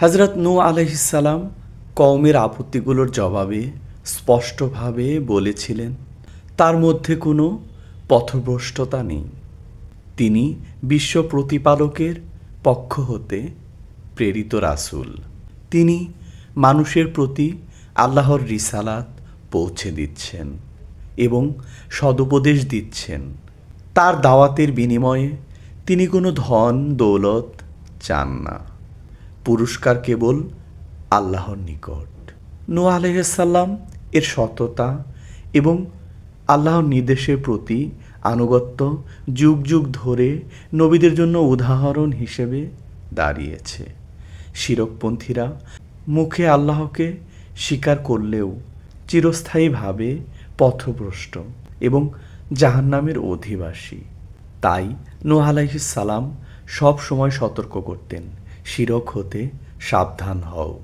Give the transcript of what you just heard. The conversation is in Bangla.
হযরত নূহ আলাইহিস সালাম কওমের আপত্তিগুলোর জবাবে স্পষ্টভাবে বলেছিলেন, তার মধ্যে কোনো পথভ্রষ্টতা নেই। তিনি বিশ্ব প্রতিপালকের পক্ষ হতে প্রেরিত রাসূল। তিনি মানুষের প্রতি আল্লাহর রিসালাত পৌঁছে দিচ্ছেন এবং সদুপদেশ দিচ্ছেন। তার দাওয়াতের বিনিময়ে তিনি কোনো ধন দৌলত চান না। পুরস্কার কেবল আল্লাহর নিকট। নূহ আলাইহিস সালাম এর সততা এবং আল্লাহর নির্দেশের প্রতি আনুগত্য যুগ যুগ ধরে নবীদের জন্য উদাহরণ হিসেবে দাঁড়িয়েছে। শিরকপন্থীরা মুখে আল্লাহকে স্বীকার করলেও চিরস্থায়ীভাবে পথভ্রষ্ট এবং জাহান্নামের অধিবাসী। তাই নূহ আলাইহিস সালাম সব সময় সতর্ক করতেন, শিরক হতে সাবধান হও।